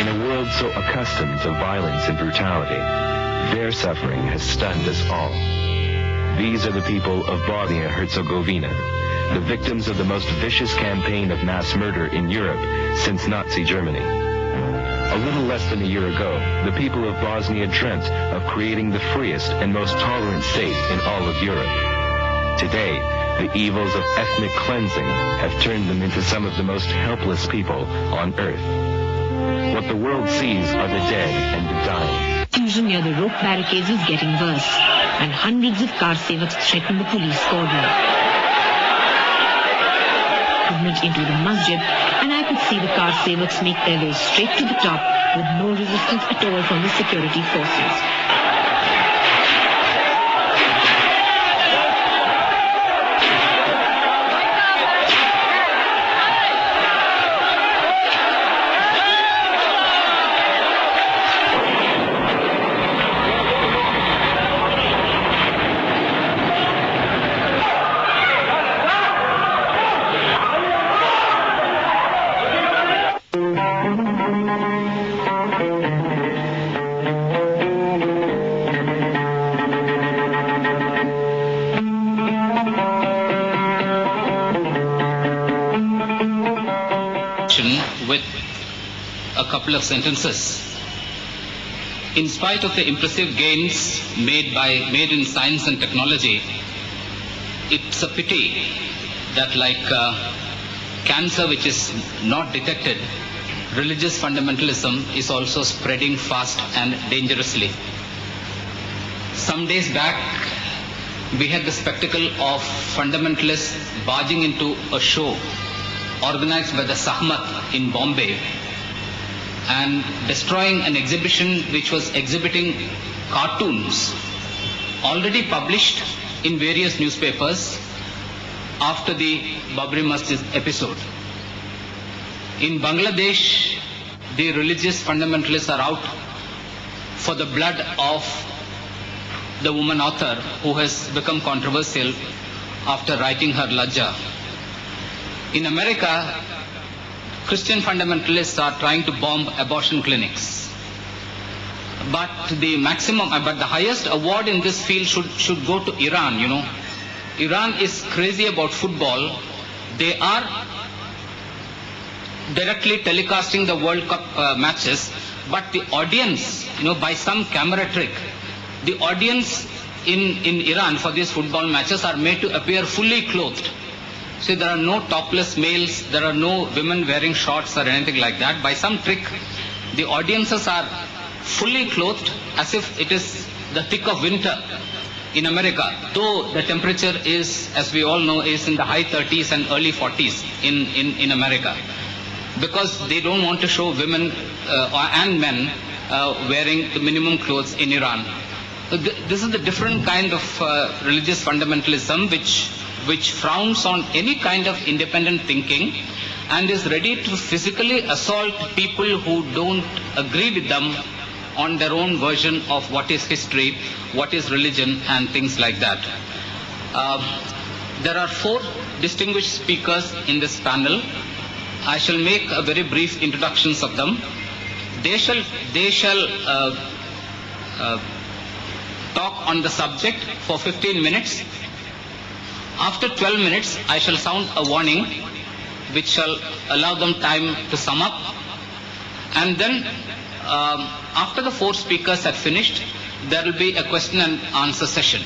In a world so accustomed to violence and brutality, their suffering has stunned us all. These are the people of Bosnia-Herzegovina, the victims of the most vicious campaign of mass murder in Europe since Nazi Germany. A little less than a year ago, the people of Bosnia dreamt of creating the freest and most tolerant state in all of Europe. Today, the evils of ethnic cleansing have turned them into some of the most helpless people on earth. What the world sees are the dead and the dying. Confusion near the rope barricades is getting worse, and hundreds of car sevaks threaten the police cordon. Movement into the masjid, and I could see the car sevaks make their way straight to the top with no resistance at all from the security forces. With a couple of sentences. In spite of the impressive gains made in science and technology, it's a pity that like cancer which is not detected, religious fundamentalism is also spreading fast and dangerously. Some days back, we had the spectacle of fundamentalists barging into a show organized by the Sahmat in Bombay and destroying an exhibition which was exhibiting cartoons already published in various newspapers after the Babri Masjid episode. In Bangladesh, the religious fundamentalists are out for the blood of the woman author who has become controversial after writing her Lajja. In America, Christian fundamentalists are trying to bomb abortion clinics. But the highest award in this field should go to Iran, you know. Iran is crazy about football. They are directly telecasting the World Cup matches, but the audience, you know, by some camera trick, the audience in Iran for these football matches are made to appear fully clothed. So there are no topless males, there are no women wearing shorts or anything like that. By some trick, the audiences are fully clothed as if it is the thick of winter in America, though the temperature is, as we all know, is in the high 30s and early 40s in America, because they don't want to show women and men wearing the minimum clothes in Iran. So this is the different kind of religious fundamentalism which frowns on any kind of independent thinking and is ready to physically assault people who don't agree with them on their own version of what is history, what is religion, and things like that. There are 4 distinguished speakers in this panel. I shall make a very brief introductions of them. They shall talk on the subject for 15 minutes. After 12 minutes, I shall sound a warning which shall allow them time to sum up. And then, after the 4 speakers have finished, there will be a question and answer session.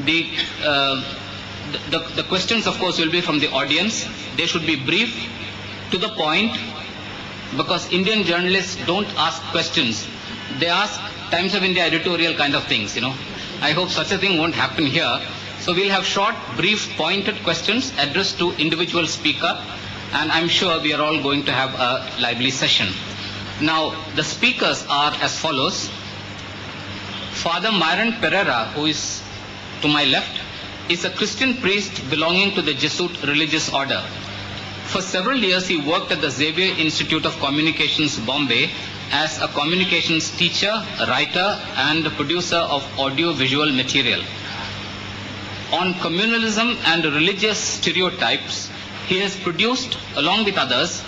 The questions, of course, will be from the audience. They should be brief, to the point, because Indian journalists don't ask questions. They ask Times of India editorial kind of things, you know. I hope such a thing won't happen here. So we'll have short, brief, pointed questions addressed to individual speaker, and I'm sure we are all going to have a lively session. Now, the speakers are as follows. Father Myron Pereira, who is to my left, is a Christian priest belonging to the Jesuit religious order. For several years, he worked at the Xavier Institute of Communications, Bombay, as a communications teacher, writer, and producer of audio-visual material. On communalism and religious stereotypes, he has produced, along with others,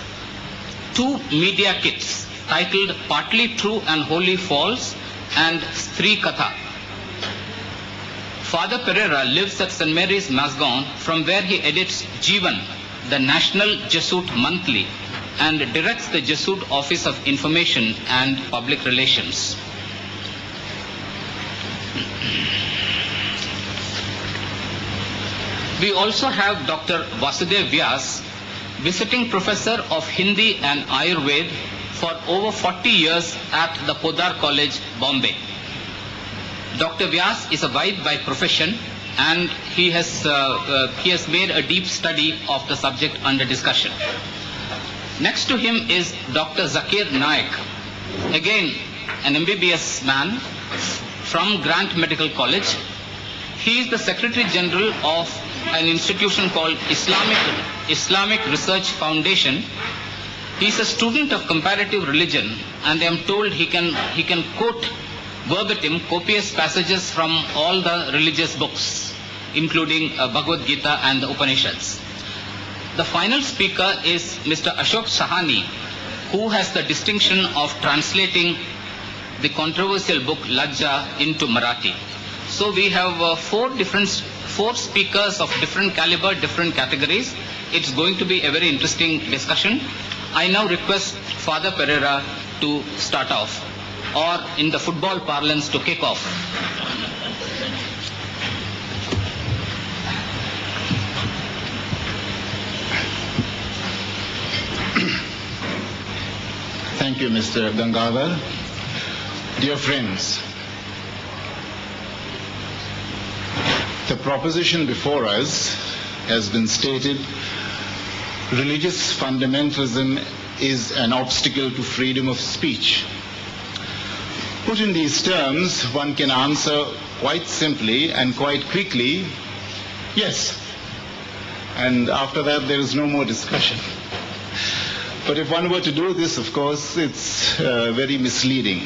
2 media kits, titled Partly True and Wholly False and Stri Katha. Father Pereira lives at St. Mary's, Masgon, from where he edits Jeevan, the National Jesuit Monthly, and directs the Jesuit Office of Information and Public Relations. We also have Dr. Vasudev Vyas, visiting professor of Hindi and Ayurveda for over 40 years at the Podar College, Bombay. Dr. Vyas is a Vaid by profession, and he has made a deep study of the subject under discussion. Next to him is Dr. Zakir Naik, again an MBBS man from Grant Medical College. He is the Secretary General of an institution called Islamic Research Foundation. He is a student of comparative religion, and I am told he can quote verbatim copious passages from all the religious books, including Bhagavad Gita and the Upanishads. The final speaker is Mr. Ashok Sahani, who has the distinction of translating the controversial book Lajja into Marathi. So we have four speakers of different caliber, different categories. It's going to be a very interesting discussion. I now request Father Pereira to start off, or in the football parlance, to kick off. Thank you, Mr. Gangadhar. Dear friends, the proposition before us has been stated: religious fundamentalism is an obstacle to freedom of speech. Put in these terms, one can answer quite simply and quite quickly, yes. And after that, there is no more discussion. But if one were to do this, of course, it's very misleading,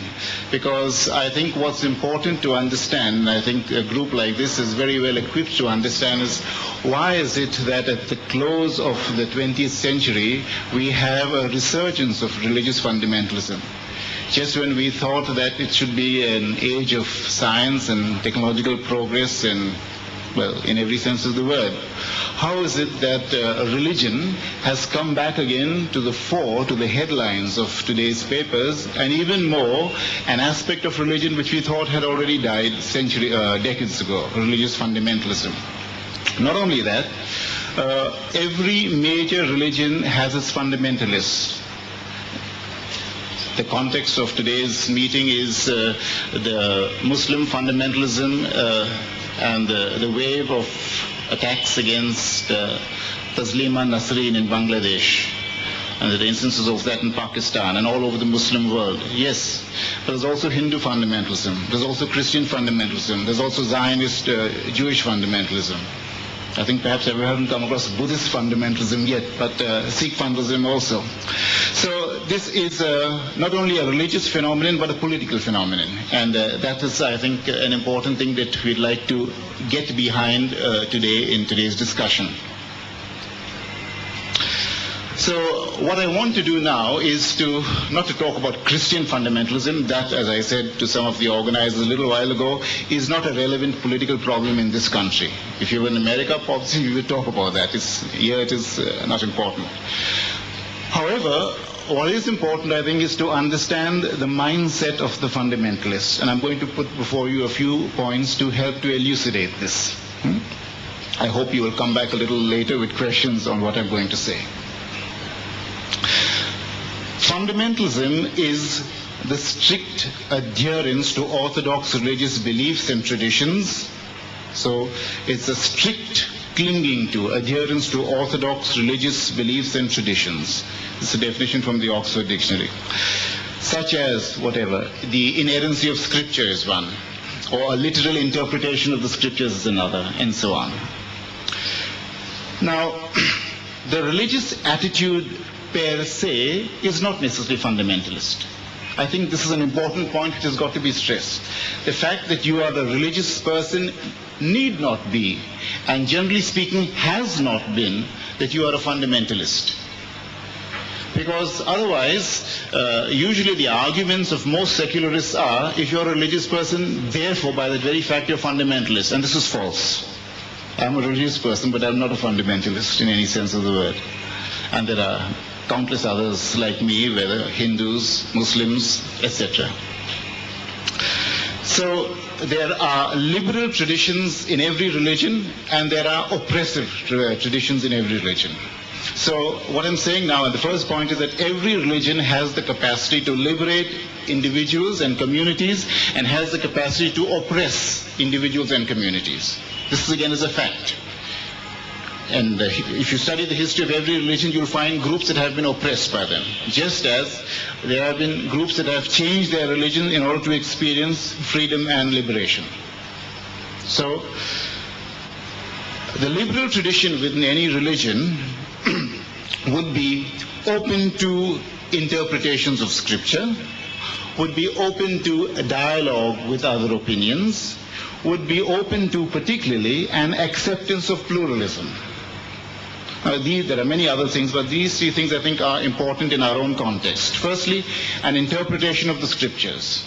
because I think what's important to understand, and I think a group like this is very well equipped to understand, is why is it that at the close of the 20th century we have a resurgence of religious fundamentalism? Just when we thought that it should be an age of science and technological progress and, well, in every sense of the word, how is it that religion has come back again to the fore, to the headlines of today's papers, and even more, an aspect of religion which we thought had already died decades ago, religious fundamentalism? Not only that, every major religion has its fundamentalists. The context of today's meeting is the Muslim fundamentalism and the wave of attacks against Taslima Nasreen in Bangladesh, and the instances of that in Pakistan and all over the Muslim world. Yes, but there's also Hindu fundamentalism, there's also Christian fundamentalism, there's also Zionist Jewish fundamentalism. I think perhaps I haven't come across Buddhist fundamentalism yet, but Sikh fundamentalism also. So this is not only a religious phenomenon, but a political phenomenon. And that is, I think, an important thing that we'd like to get behind today in today's discussion. So what I want to do now is not to talk about Christian fundamentalism. That, as I said to some of the organizers a little while ago, is not a relevant political problem in this country. If you were in America, obviously we would talk about that. Here it is not important. However, what is important, I think, is to understand the mindset of the fundamentalists. And I'm going to put before you a few points to help to elucidate this. I hope you will come back a little later with questions on what I'm going to say. Fundamentalism is the strict adherence to orthodox religious beliefs and traditions. So it's a strict clinging to, adherence to orthodox religious beliefs and traditions. It's a definition from the Oxford Dictionary. Such as, whatever, the inerrancy of scripture is one, or a literal interpretation of the scriptures is another, and so on. Now, the religious attitude per se is not necessarily fundamentalist. I think this is an important point which has got to be stressed. The fact that you are a religious person need not be, and generally speaking has not been, that you are a fundamentalist. Because otherwise, usually the arguments of most secularists are, if you're a religious person, therefore by that very fact you're fundamentalist. And this is false. I'm a religious person, but I'm not a fundamentalist in any sense of the word. And there are countless others like me, whether Hindus, Muslims, etc. So there are liberal traditions in every religion, and there are oppressive traditions in every religion. So what I'm saying now, and the first point is that every religion has the capacity to liberate individuals and communities, and has the capacity to oppress individuals and communities. This again is a fact. And if you study the history of every religion, you'll find groups that have been oppressed by them. Just as there have been groups that have changed their religion in order to experience freedom and liberation. So, the liberal tradition within any religion would be open to interpretations of scripture, would be open to a dialogue with other opinions, would be open to particularly an acceptance of pluralism. There are many other things, but these three things I think are important in our own context. Firstly, an interpretation of the scriptures.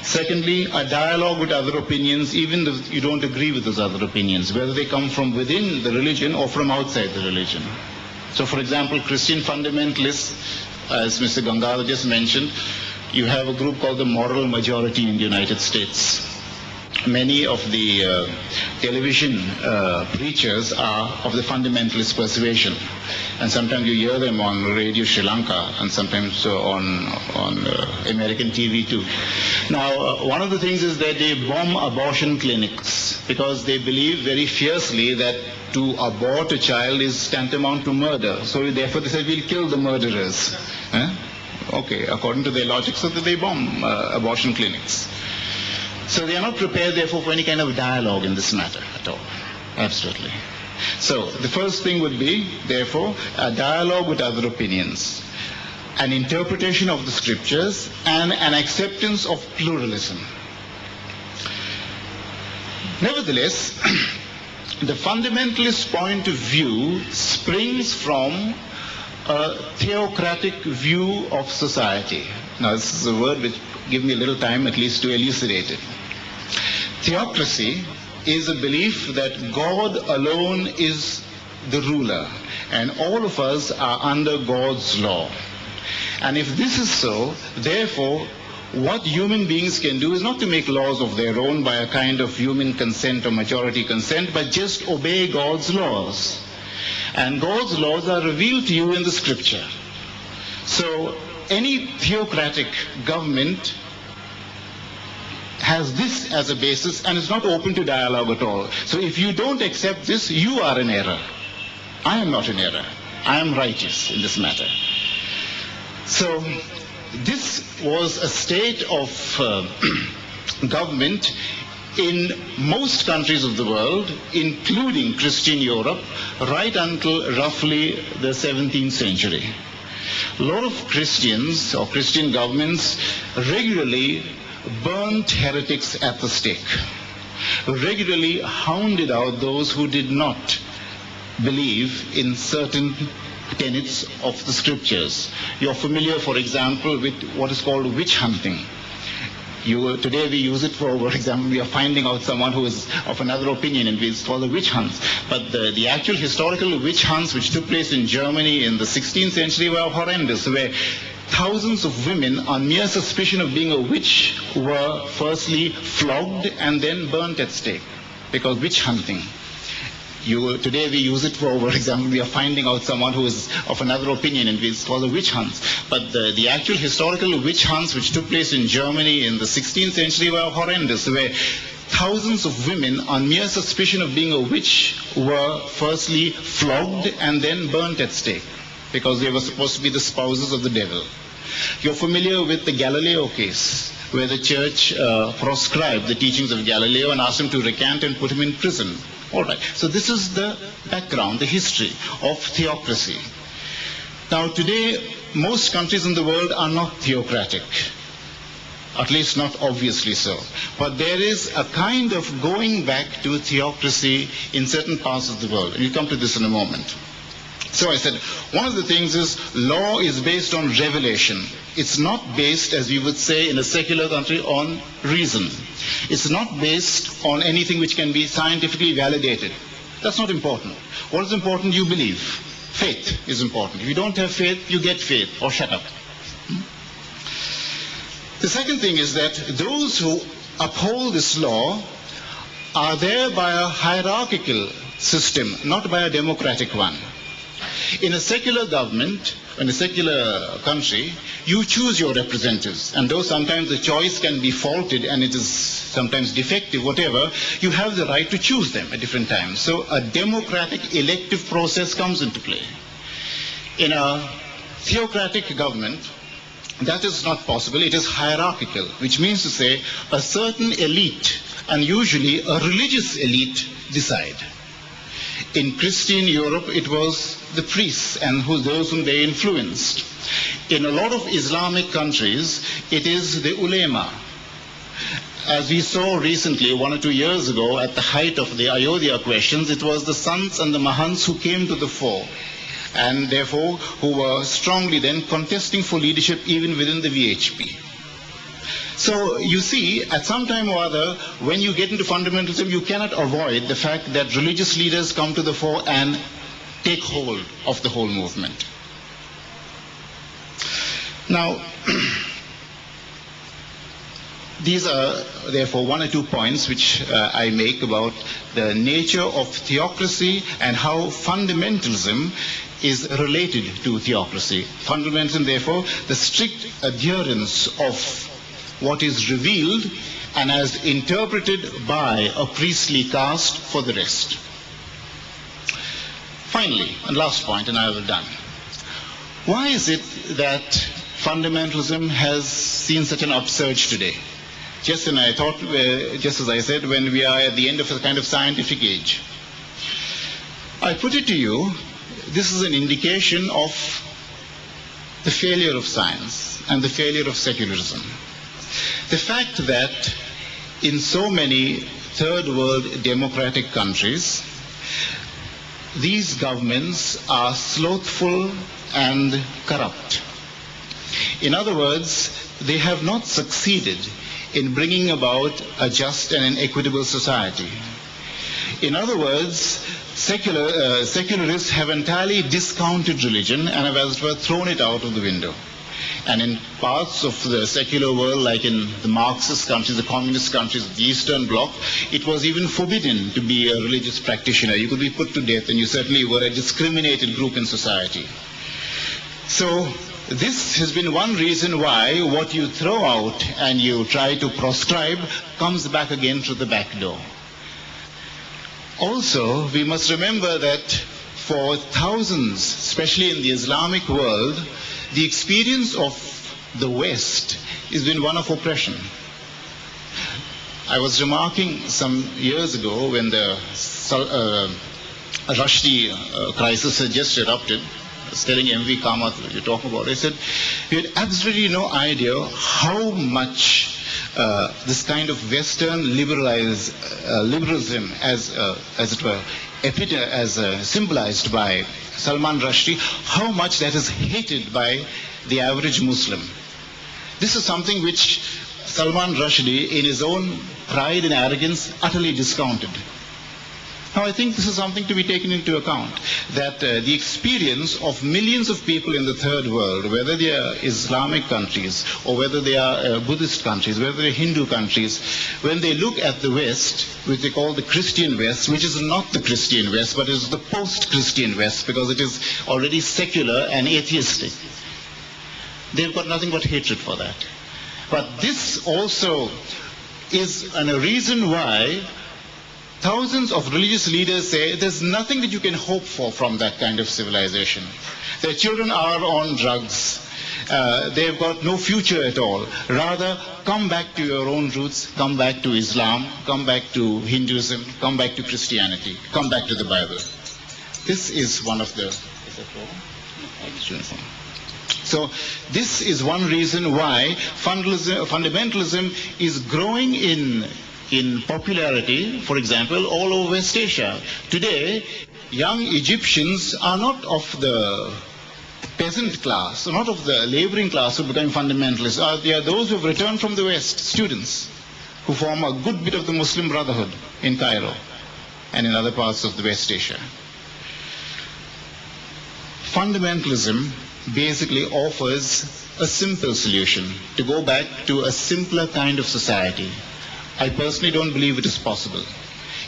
Secondly, a dialogue with other opinions, even if you don't agree with those other opinions, whether they come from within the religion or from outside the religion. So, for example, Christian fundamentalists, as Mr. Gangadhar just mentioned, you have a group called the Moral Majority in the United States. Many of the television preachers are of the fundamentalist persuasion, and sometimes you hear them on Radio Sri Lanka, and sometimes on American TV too. Now, one of the things is that they bomb abortion clinics because they believe very fiercely that to abort a child is tantamount to murder. So therefore they say, we'll kill the murderers. Okay, according to their logic, so that they bomb abortion clinics. So they are not prepared, therefore, for any kind of dialogue in this matter at all. Absolutely. So the first thing would be, therefore, a dialogue with other opinions, an interpretation of the scriptures, and an acceptance of pluralism. Nevertheless, the fundamentalist point of view springs from a theocratic view of society. Now, this is a word which give me a little time at least to elucidate it. Theocracy is a belief that God alone is the ruler, and all of us are under God's law. And if this is so, therefore, what human beings can do is not to make laws of their own by a kind of human consent or majority consent, but just obey God's laws. And God's laws are revealed to you in the scripture. So any theocratic government has this as a basis and is not open to dialogue at all. So if you don't accept this, you are in error. I am not in error. I am righteous in this matter. So this was a state of government in most countries of the world, including Christian Europe, right until roughly the 17th century. A lot of Christians or Christian governments regularly burnt heretics at the stake, regularly hounded out those who did not believe in certain tenets of the scriptures. You're familiar, for example, with what is called witch hunting. Today we use it for example, we are finding out someone who is of another opinion, and it's called the witch hunts. But the actual historical witch hunts which took place in Germany in the 16th century were horrendous, where thousands of women on mere suspicion of being a witch were firstly flogged and then burnt at stake, because witch hunting. Today we use it for example, we are finding out someone who is of another opinion, and it's called the witch hunts. But the actual historical witch hunts which took place in Germany in the 16th century were horrendous, where thousands of women on mere suspicion of being a witch were firstly flogged and then burnt at stake, because they were supposed to be the spouses of the devil. You're familiar with the Galileo case, where the church proscribed the teachings of Galileo and asked him to recant and put him in prison. All right. So this is the background, the history of theocracy. Now today, most countries in the world are not theocratic, at least not obviously so. But there is a kind of going back to theocracy in certain parts of the world. And we'll come to this in a moment. So I said, one of the things is law is based on revelation. It's not based, as we would say in a secular country, on reason. It's not based on anything which can be scientifically validated. That's not important. What is important? You believe. Faith is important. If you don't have faith, you get faith, or shut up. The second thing is that those who uphold this law are there by a hierarchical system, not by a democratic one. In a secular government, in a secular country, you choose your representatives, and though sometimes the choice can be faulted and it is sometimes defective, whatever, you have the right to choose them at different times. So a democratic elective process comes into play. In a theocratic government, that is not possible. It is hierarchical, which means to say a certain elite, and usually a religious elite, decide. In Christian Europe, it was the priests and those whom they influenced. In a lot of Islamic countries, it is the ulema. As we saw recently, 1 or 2 years ago, at the height of the Ayodhya questions, it was the sants and the mahants who came to the fore, and therefore who were strongly then contesting for leadership even within the VHP. So you see, at some time or other, when you get into fundamentalism, you cannot avoid the fact that religious leaders come to the fore and take hold of the whole movement. Now, these are therefore 1 or 2 points which I make about the nature of theocracy and how fundamentalism is related to theocracy. Fundamentalism, therefore, the strict adherence of what is revealed and as interpreted by a priestly caste for the rest. Finally, and last point, and I will done. Why is it that fundamentalism has seen such an upsurge today? Just as I said, when we are at the end of a kind of scientific age. I put it to you, this is an indication of the failure of science and the failure of secularism. The fact that in so many third world democratic countries, these governments are slothful and corrupt. In other words, they have not succeeded in bringing about a just and an equitable society. In other words, secularists have entirely discounted religion and have, as it were, thrown it out of the window. And in parts of the secular world, like in the Marxist countries, the communist countries, the Eastern Bloc, it was even forbidden to be a religious practitioner. You could be put to death, and you certainly were a discriminated group in society. So this has been one reason why what you throw out and you try to proscribe comes back again through the back door. Also, we must remember that for thousands, especially in the Islamic world, the experience of the West has been one of oppression. I was remarking some years ago when the Rushdie crisis had just erupted. I was telling M.V. Kamath, you're talking about it, I said, we had absolutely no idea how much this kind of Western liberalism, as it were, symbolized by Salman Rushdie, how much that is hated by the average Muslim. This is something which Salman Rushdie, in his own pride and arrogance, utterly discounted. Now, I think this is something to be taken into account, that the experience of millions of people in the third world, whether they are Islamic countries or whether they are Buddhist countries, whether they are Hindu countries, when they look at the West, which they call the Christian West, which is not the Christian West, but is the post-Christian West, because it is already secular and atheistic, they've got nothing but hatred for that. But this also is a reason why thousands of religious leaders say there's nothing that you can hope for from that kind of civilization. Their children are on drugs. They've got no future at all. Rather, come back to your own roots, come back to Islam, come back to Hinduism, come back to Christianity, come back to the Bible. This is one of the... So this is one reason why fundamentalism is growing in popularity, for example, all over West Asia. Today, young Egyptians are not of the peasant class, not of the laboring class who become fundamentalists. They are those who have returned from the West, students, who form a good bit of the Muslim Brotherhood in Cairo and in other parts of the West Asia. Fundamentalism basically offers a simple solution to go back to a simpler kind of society. I personally don't believe it is possible.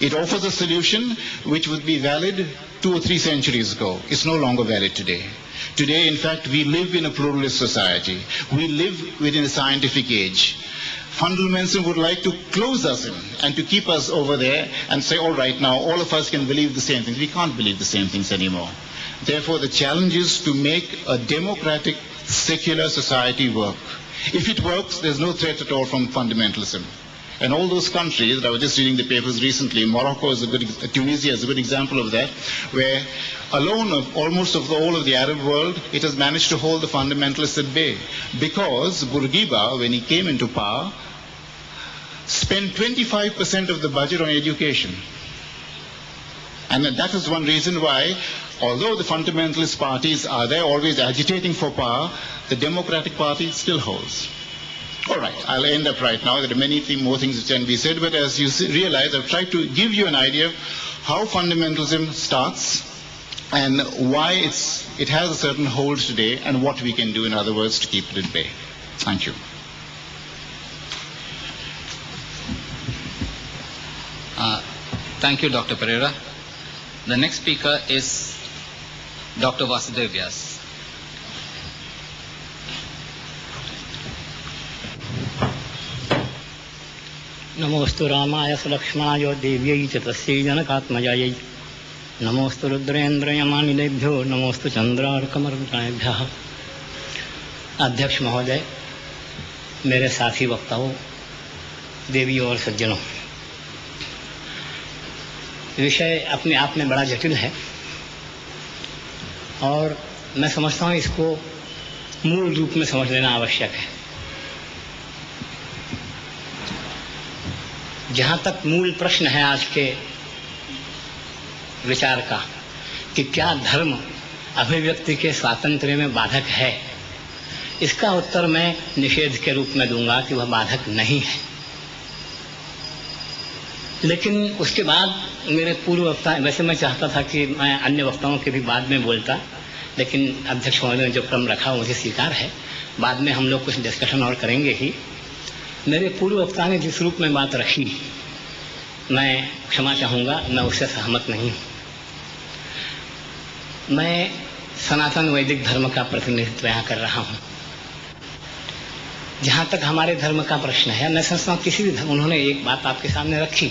It offers a solution which would be valid 2 or 3 centuries ago. It's no longer valid today. Today, in fact, we live in a pluralist society. We live within a scientific age. Fundamentalism would like to close us in and to keep us over there and say, all right, now all of us can believe the same things. We can't believe the same things anymore. Therefore, the challenge is to make a democratic, secular society work. If it works, there's no threat at all from fundamentalism. And all those countries, I was just reading the papers recently, Morocco is a good, Tunisia is a good example of that, where alone of almost of all of the Arab world, it has managed to hold the fundamentalists at bay. Because Bourguiba, when he came into power, spent 25% of the budget on education. And that is one reason why, although the fundamentalist parties are there always agitating for power, the Democratic Party still holds. All right, I'll end up right now. There are many more things that can be said, but as you realize, I've tried to give you an idea of how fundamentalism starts and why it has a certain hold today and what we can do, in other words, to keep it at bay. Thank you. Thank you, Dr. Pereira. The next speaker is Dr. Vasudev Vyas. नमोस्तु रामाय सुलक्ष्मणाय देव्यै च तस्यै जनकात्मजायै नमोस्तु रुद्रेन्द्रयमानिलेभ्यो नमोस्तु चंद्रार्कमरुणाभ्यः। अध्यक्ष महोदय, मेरे साथी वक्ताओं, देवी और सज्जनों, विषय अपने आप में बड़ा जटिल है और मैं समझता हूँ इसको मूल रूप में समझ लेना आवश्यक है। जहाँ तक मूल प्रश्न है आज के विचार का कि क्या धर्म अभिव्यक्ति के स्वातंत्र्य में बाधक है, इसका उत्तर मैं निषेध के रूप में दूंगा कि वह बाधक नहीं है। लेकिन उसके बाद मेरे पूर्व वक्ता, वैसे मैं चाहता था कि मैं अन्य वक्ताओं के भी बाद में बोलता, लेकिन अध्यक्ष महोदय ने जो क्रम रखा मुझे स्वीकार है। बाद में हम लोग कुछ डिस्कशन और करेंगे ही। मेरे पूर्व वक्ता ने जिस रूप में बात रखी, मैं क्षमा चाहूँगा, मैं उससे सहमत नहीं हूँ। मैं सनातन वैदिक धर्म का प्रतिनिधित्व यहाँ कर रहा हूँ। जहाँ तक हमारे धर्म का प्रश्न है, मैं समझता हूँ किसी भी धर्म, उन्होंने एक बात आपके सामने रखी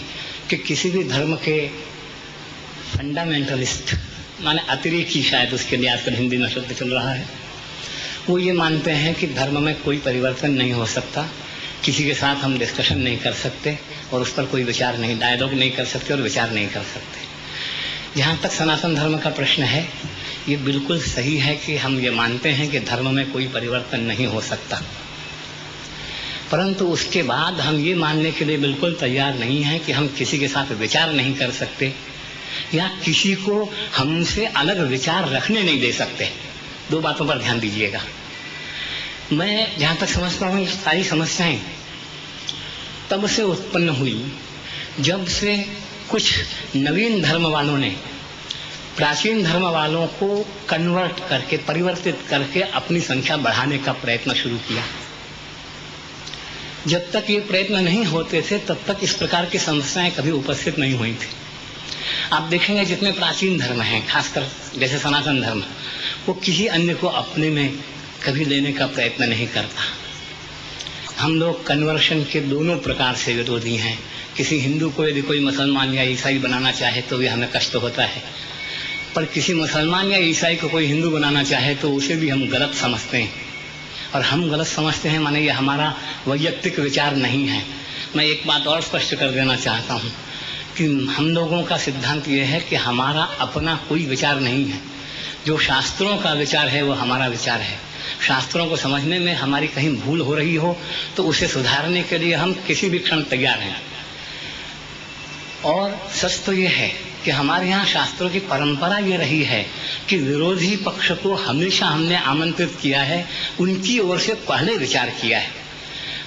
कि किसी भी धर्म के फंडामेंटलिस्ट, माने अतिरेकी, शायद उसके लिए आजकल हिंदी में शब्द चल रहा है, वो ये मानते हैं कि धर्म में कोई परिवर्तन नहीं हो सकता, किसी के साथ हम डिस्कशन नहीं कर सकते और उस पर कोई विचार नहीं, डायलॉग नहीं कर सकते और विचार नहीं कर सकते। जहाँ तक सनातन धर्म का प्रश्न है, ये बिल्कुल सही है कि हम ये मानते हैं कि धर्म में कोई परिवर्तन नहीं हो सकता, परंतु उसके बाद हम ये मानने के लिए बिल्कुल तैयार नहीं हैं कि हम किसी के साथ विचार नहीं कर सकते या किसी को हमसे अलग विचार रखने नहीं दे सकते। 2 बातों पर ध्यान दीजिएगा। मैं जहाँ तक समझता हूँ, सारी समस्याएं तब से उत्पन्न हुई जब से कुछ नवीन धर्म वालों ने प्राचीन धर्म वालों को कन्वर्ट करके, परिवर्तित करके अपनी संख्या बढ़ाने का प्रयत्न शुरू किया। जब तक ये प्रयत्न नहीं होते थे, तब तक इस प्रकार की समस्याएं कभी उपस्थित नहीं हुई थी। आप देखेंगे जितने प्राचीन धर्म हैं, खासकर जैसे सनातन धर्म, वो किसी अन्य को अपने में कभी लेने का प्रयत्न नहीं करता। हम लोग कन्वर्शन के दोनों प्रकार से विरोधी हैं। किसी हिंदू को यदि कोई मुसलमान या ईसाई बनाना चाहे तो भी हमें कष्ट होता है, पर किसी मुसलमान या ईसाई को कोई हिंदू बनाना चाहे तो उसे भी हम गलत समझते हैं। और हम गलत समझते हैं माने ये हमारा वैयक्तिक विचार नहीं है। मैं एक बात और स्पष्ट कर देना चाहता हूँ कि हम लोगों का सिद्धांत ये है कि हमारा अपना कोई विचार नहीं है। जो शास्त्रों का विचार है वो हमारा विचार है। शास्त्रों को समझने में हमारी कहीं भूल हो रही हो तो उसे सुधारने के लिए हम किसी भी क्षण तैयार हैं। और सच तो ये है कि हमारे यहाँ शास्त्रों की परंपरा ये रही है कि विरोधी पक्ष को हमेशा हमने आमंत्रित किया है, उनकी ओर से पहले विचार किया है।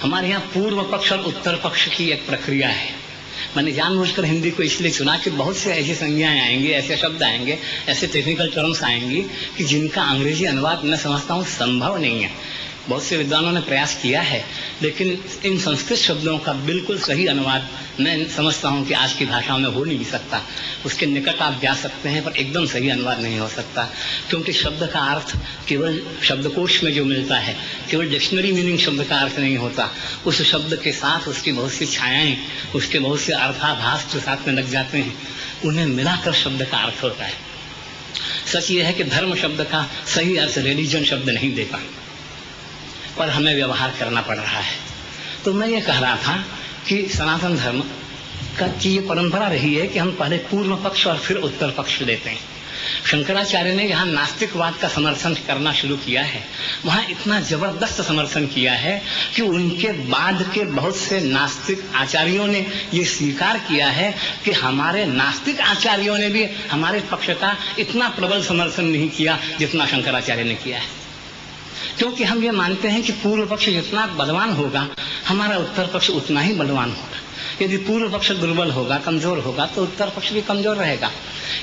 हमारे यहाँ पूर्व पक्ष और उत्तर पक्ष की एक प्रक्रिया है। मैंने जानबूझकर हिंदी को इसलिए चुना कि बहुत से ऐसी संज्ञाएं आएंगी, ऐसे शब्द आएंगे, ऐसे टेक्निकल टर्म्स आएंगी कि जिनका अंग्रेजी अनुवाद मैं समझता हूँ संभव नहीं है। बहुत से विद्वानों ने प्रयास किया है, लेकिन इन संस्कृत शब्दों का बिल्कुल सही अनुवाद मैं समझता हूं कि आज की भाषाओं में हो नहीं सकता। उसके निकट आप जा सकते हैं, पर एकदम सही अनुवाद नहीं हो सकता, क्योंकि शब्द का अर्थ केवल शब्दकोश में जो मिलता है, केवल डिक्शनरी मीनिंग शब्द का अर्थ नहीं होता। उस शब्द के साथ उसकी बहुत सी छायाएं, उसके बहुत से अर्थाभास जो साथ में लग जाते हैं, उन्हें मिलाकर शब्द का अर्थ होता है। सच ये है कि धर्म शब्द का सही अर्थ रिलीजन शब्द नहीं देता, पर हमें व्यवहार करना पड़ रहा है। तो मैं ये कह रहा था कि सनातन धर्म की ये परंपरा रही है कि हम पहले पूर्व पक्ष और फिर उत्तर पक्ष लेते हैं। शंकराचार्य ने जहाँ नास्तिकवाद का समर्थन करना शुरू किया है, वहाँ इतना जबरदस्त समर्थन किया है कि उनके बाद के बहुत से नास्तिक आचार्यों ने ये स्वीकार किया है कि हमारे नास्तिक आचार्यों ने भी हमारे पक्ष का इतना प्रबल समर्थन नहीं किया जितना शंकराचार्य ने किया है। क्योंकि हम ये मानते हैं कि पूर्व पक्ष जितना बलवान होगा, हमारा उत्तर पक्ष उतना ही बलवान होगा। यदि पूर्व पक्ष दुर्बल होगा, कमजोर होगा, तो उत्तर पक्ष भी कमजोर रहेगा।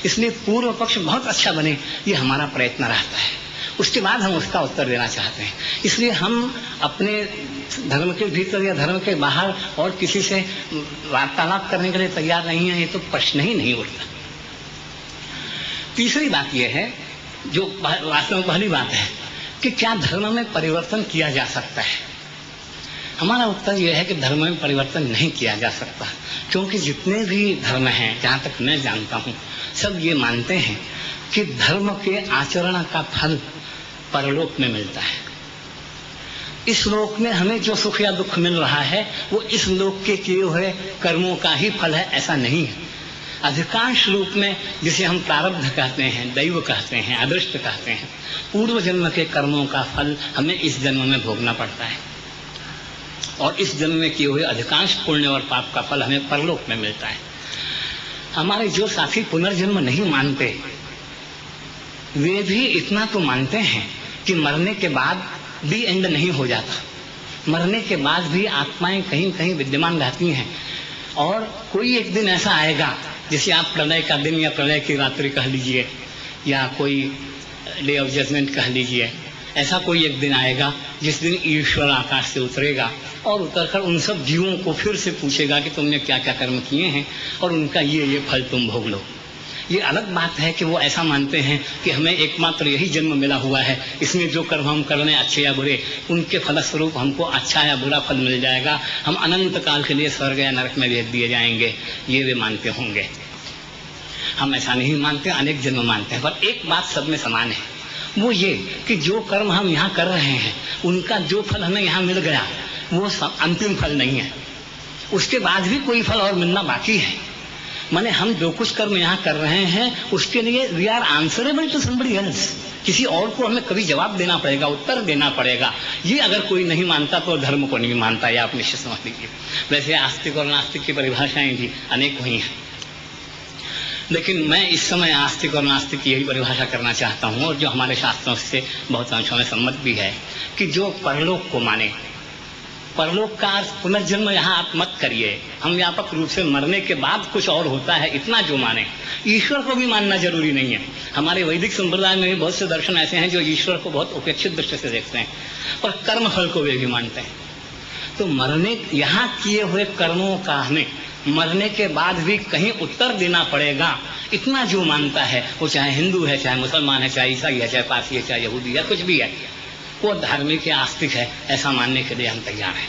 इसलिए पूर्व पक्ष बहुत अच्छा बने, ये हमारा प्रयत्न रहता है। उसके बाद हम उसका उत्तर देना चाहते हैं। इसलिए हम अपने धर्म के भीतर या धर्म के बाहर और किसी से वार्तालाप करने के लिए तैयार नहीं है, ये तो प्रश्न ही नहीं उठता। तीसरी बात यह है, जो वास्तव में पहली बात है, कि क्या धर्म में परिवर्तन किया जा सकता है। हमारा उत्तर यह है कि धर्म में परिवर्तन नहीं किया जा सकता, क्योंकि जितने भी धर्म हैं, जहाँ तक मैं जानता हूँ, सब ये मानते हैं कि धर्म के आचरण का फल परलोक में मिलता है। इस लोक में हमें जो सुख या दुख मिल रहा है, वो इस लोक के किए हुए कर्मों का ही फल है, ऐसा नहीं है। अधिकांश रूप में जिसे हम प्रारब्ध कहते हैं, दैव कहते हैं, अदृष्ट कहते हैं, पूर्व जन्म के कर्मों का फल हमें इस जन्म में भोगना पड़ता है, और इस जन्म में किए हुए अधिकांश पुण्य और पाप का फल हमें परलोक में मिलता है। हमारे जो साथी पुनर्जन्म नहीं मानते, वे भी इतना तो मानते हैं कि मरने के बाद भी एंड नहीं हो जाता। मरने के बाद भी आत्माएं कहीं कहीं विद्यमान रहती हैं, और कोई एक दिन ऐसा आएगा, जिसे आप प्रलय का दिन या प्रलय की रात्रि कह लीजिए, या कोई डे ऑफ जजमेंट कह लीजिए, ऐसा कोई एक दिन आएगा जिस दिन ईश्वर आकाश से उतरेगा और उतरकर उन सब जीवों को फिर से पूछेगा कि तुमने क्या क्या कर्म किए हैं और उनका ये फल तुम भोग लो। ये अलग बात है कि वो ऐसा मानते हैं कि हमें एकमात्र यही जन्म मिला हुआ है, इसमें जो कर्म हम कर रहे हैं, अच्छे या बुरे, उनके फलस्वरूप हमको अच्छा या बुरा फल मिल जाएगा, हम अनंत काल के लिए स्वर्ग या नरक में भेज दिए जाएंगे, ये वे मानते होंगे। हम ऐसा नहीं मानते, अनेक जन्म मानते हैं। पर एक बात सब में समान है, वो ये कि जो कर्म हम यहाँ कर रहे हैं, उनका जो फल हमें यहाँ मिल गया, वो अंतिम फल नहीं है। उसके बाद भी कोई फल और मिलना बाकी है। माने हम जो कुछ कर्म यहाँ कर रहे हैं, उसके लिए we are answerable to somebody else. किसी और को हमें कभी जवाब देना पड़ेगा, उत्तर देना पड़ेगा। ये अगर कोई नहीं मानता तो धर्म को नहीं मानता, या आप निश्चित समझ लीजिए। वैसे आस्तिक और नास्तिक की परिभाषाएं भी अनेक हुई हैं, लेकिन मैं इस समय आस्तिक और नास्तिक की यही परिभाषा करना चाहता हूँ, और जो हमारे शास्त्रों से बहुत अंशों में सम्मत भी है, कि जो परलोक को माने, परलोक का अर्थ पुनर्जन्म यहाँ आप मत करिए। हम व्यापक रूप से मरने के बाद कुछ और होता है, इतना जो माने। ईश्वर को भी मानना जरूरी नहीं है। हमारे वैदिक संप्रदाय में भी बहुत से दर्शन ऐसे हैं जो ईश्वर को बहुत उपेक्षित दृष्टि से देखते हैं, पर कर्म फल को वे भी मानते हैं। तो मरने, यहाँ किए हुए कर्मों का हमें मरने के बाद भी कहीं उत्तर देना पड़ेगा, इतना जो मानता है, वो चाहे हिंदू है, चाहे मुसलमान है, चाहे ईसाई है, चाहे पारसी है, चाहे यहूदी है, कुछ भी है, वो धार्मिक या आस्तिक है, ऐसा मानने के लिए हम तैयार हैं।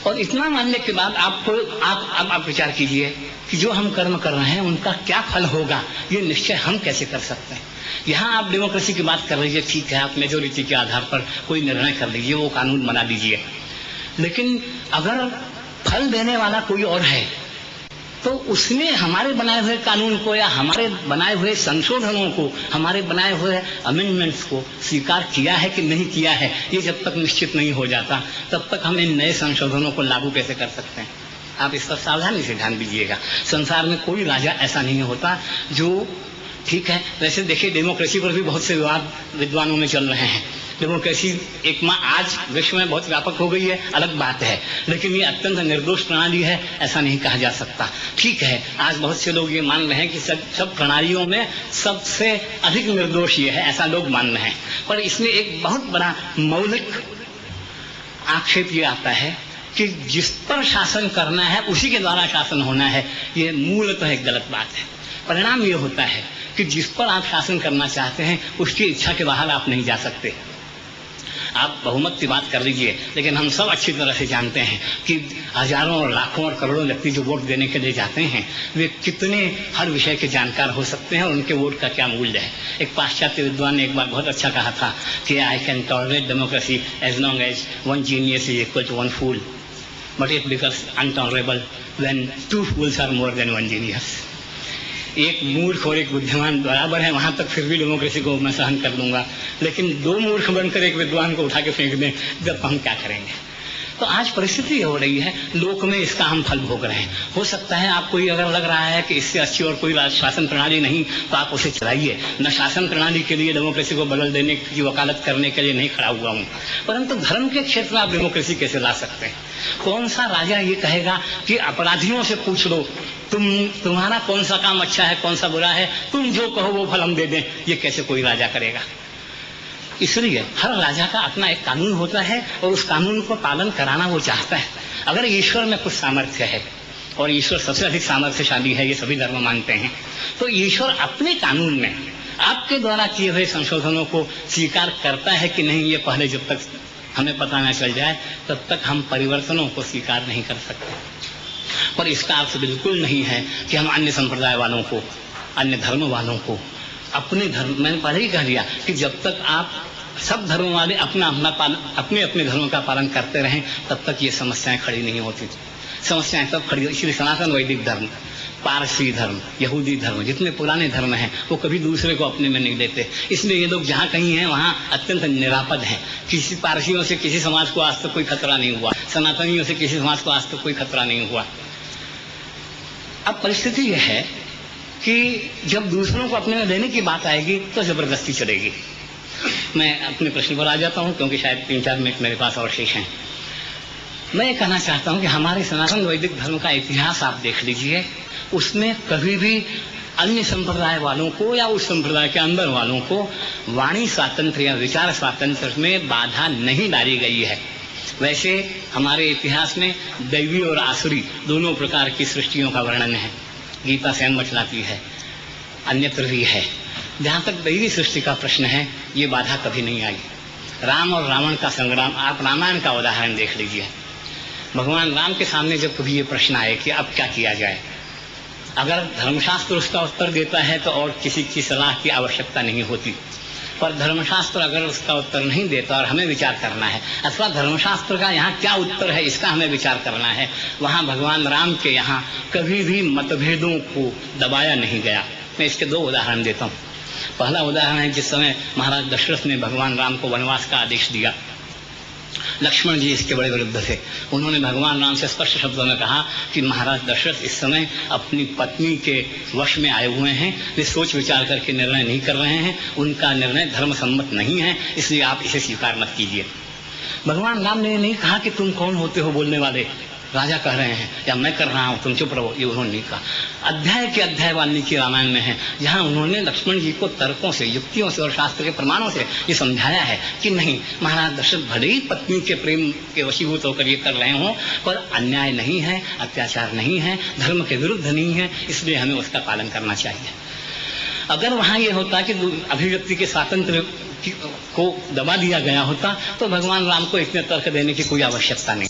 और इतना मानने के बाद आप विचार कीजिए कि जो हम कर्म कर रहे हैं उनका क्या फल होगा, ये निश्चय हम कैसे कर सकते हैं। यहाँ आप डेमोक्रेसी की बात कर लीजिए, ठीक है, आप मेजोरिटी के आधार पर कोई निर्णय कर लीजिए, वो कानून बना दीजिए, लेकिन अगर फल देने वाला कोई और है, तो उसने हमारे बनाए हुए कानून को या हमारे बनाए हुए संशोधनों को, हमारे बनाए हुए अमेंडमेंट्स को स्वीकार किया है कि नहीं किया है, ये जब तक निश्चित नहीं हो जाता, तब तक हम इन नए संशोधनों को लागू कैसे कर सकते हैं। आप इस पर सावधानी से ध्यान दीजिएगा। संसार में कोई राजा ऐसा नहीं होता जो, ठीक है, वैसे देखिए डेमोक्रेसी पर भी बहुत से विवाद विद्वानों में चल रहे हैं। डेमोक्रेसी एक आज विश्व में बहुत व्यापक हो गई है, अलग बात है, लेकिन ये अत्यंत निर्दोष प्रणाली है ऐसा नहीं कहा जा सकता। ठीक है, आज बहुत से लोग ये मान रहे हैं कि सब प्रणालियों में सबसे अधिक निर्दोष ये है, ऐसा लोग मान रहे हैं, पर इसमें एक बहुत बड़ा मौलिक आक्षेप ये आता है कि जिस पर शासन करना है उसी के द्वारा शासन होना है, ये मूलतः एक गलत बात है। परिणाम ये होता है कि जिस पर आप शासन करना चाहते हैं उसकी इच्छा के बाहर आप नहीं जा सकते। आप बहुमत की बात कर लीजिए, लेकिन हम सब अच्छी तरह से जानते हैं कि हजारों और लाखों और करोड़ों व्यक्ति जो वोट देने के लिए जाते हैं वे कितने हर विषय के जानकार हो सकते हैं और उनके वोट का क्या मूल्य है। एक पाश्चात्य विद्वान ने एक बार बहुत अच्छा कहा था कि I can tolerate democracy as long as one genius is equal to one fool, but it becomes untolerable when two fools are more than one genius. एक मूर्ख और एक बुद्धिमान बराबर है, वहां तक फिर भी डेमोक्रेसी को मैं सहन कर लूंगा, लेकिन दो मूर्ख बनकर एक विद्वान को उठा के फेंक दें जब हम क्या करेंगे। तो आज परिस्थिति हो रही है, लोक में इसका हम फल भोग रहे हैं। हो सकता है आपको ये अगर लग रहा है कि इससे अच्छी और कोई शासन प्रणाली नहीं तो आप उसे चलाइए। न शासन प्रणाली के लिए डेमोक्रेसी को बदल देने की वकालत करने के लिए नहीं खड़ा हुआ हूं, परंतु धर्म के क्षेत्र में आप डेमोक्रेसी कैसे ला सकते हैं? कौन सा राजा ये कहेगा कि अपराधियों से पूछ लो तुम्हारा कौन सा काम अच्छा है कौन सा बुरा है, तुम जो कहो वो फल हम दे दें? ये कैसे कोई राजा करेगा? इसलिए हर राजा का अपना एक कानून होता है और उस कानून को पालन कराना वो चाहता है। अगर ईश्वर में कुछ सामर्थ्य है, और ईश्वर सबसे अधिक सामर्थ्यशाली है, ये सभी धर्म मानते हैं, तो ईश्वर अपने कानून में आपके द्वारा किए हुए संशोधनों को स्वीकार करता है कि नहीं, ये पहले जब तक हमें पता न चल जाए तब तक हम परिवर्तनों को स्वीकार नहीं कर सकते। पर इसका अर्थ बिल्कुल नहीं है कि हम अन्य संप्रदाय वालों को, अन्य धर्म वालों को अपने धर्म, मैंने पहले ही कह दिया कि जब तक आप सब धर्म वाले अपने अपने धर्मों का पालन करते रहें तब तक ये समस्याएं खड़ी नहीं होती। समस्याएं तब खड़ी, इसलिए सनातन वैदिक धर्म, पारसी धर्म, यहूदी धर्म, जितने पुराने धर्म हैं वो कभी दूसरे को अपने में नहीं लेते। इसलिए ये लोग जहाँ कहीं हैं वहाँ अत्यंत निरापद हैं। किसी पारसियों से किसी समाज को आज तक कोई खतरा नहीं हुआ, सनातनियों से किसी समाज को आज तक कोई खतरा नहीं हुआ। अब परिस्थिति यह है कि जब दूसरों को अपने में लेने की बात आएगी तो जबरदस्ती चलेगी। मैं अपने प्रश्न पर आ जाता हूं क्योंकि शायद 3-4 मिनट मेरे पास और शेष हैं। मैं ये कहना चाहता हूं कि हमारे सनातन वैदिक धर्म का इतिहास आप देख लीजिए, उसमें कभी भी अन्य संप्रदाय वालों को या उस संप्रदाय के अंदर वालों को वाणी स्वातंत्र्य या विचार स्वातंत्र्य में बाधा नहीं डाली गई है। वैसे हमारे इतिहास में दैवी और आसुरी दोनों प्रकार की सृष्टियों का वर्णन है, गीता स्वयं बतलाती है, अन्यत्र भी है। जहाँ तक दैवी सृष्टि का प्रश्न है ये बाधा कभी नहीं आई। राम और रावण का संग्राम, आप रामायण का उदाहरण देख लीजिए। भगवान राम के सामने जब कभी ये प्रश्न आए कि अब क्या किया जाए, अगर धर्मशास्त्र उसका उत्तर देता है तो और किसी की सलाह की आवश्यकता नहीं होती, पर धर्मशास्त्र अगर उसका उत्तर नहीं देता और हमें विचार करना है, अथवा धर्मशास्त्र का यहाँ क्या उत्तर है इसका हमें विचार करना है, वहाँ भगवान राम के यहाँ कभी भी मतभेदों को दबाया नहीं गया। मैं इसके 2 उदाहरण देता हूँ। पहला उदाहरण है जिस समय महाराज दशरथ ने भगवान राम को वनवास का आदेश दिया, लक्ष्मण जी इसके बड़े विरुद्ध थे। उन्होंने भगवान राम से स्पष्ट शब्दों में कहा कि महाराज दशरथ इस समय अपनी पत्नी के वश में आए हुए हैं, वे सोच विचार करके निर्णय नहीं कर रहे हैं, उनका निर्णय धर्म सम्मत नहीं है, इसलिए आप इसे स्वीकार मत कीजिए। भगवान राम ने नहीं कहा कि तुम कौन होते हो बोलने वाले, राजा कह रहे हैं या मैं कर रहा हूं तुम चुप रहो, ये उन्होंने नहीं कहा। अध्याय के अध्याय वाल्मीकि रामायण में है जहां उन्होंने लक्ष्मण जी को तर्कों से, युक्तियों से और शास्त्र के प्रमाणों से ये समझाया है कि नहीं, महाराज दशरथ भले ही पत्नी के प्रेम के वशीभूत होकर ये कर रहे हों, पर अन्याय नहीं है, अत्याचार नहीं है, धर्म के विरुद्ध नहीं है, इसलिए हमें उसका पालन करना चाहिए। अगर वहां ये होता कि अभिव्यक्ति के स्वातंत्र को दबा दिया गया होता तो भगवान राम को इतने तर्क देने की कोई आवश्यकता नहीं।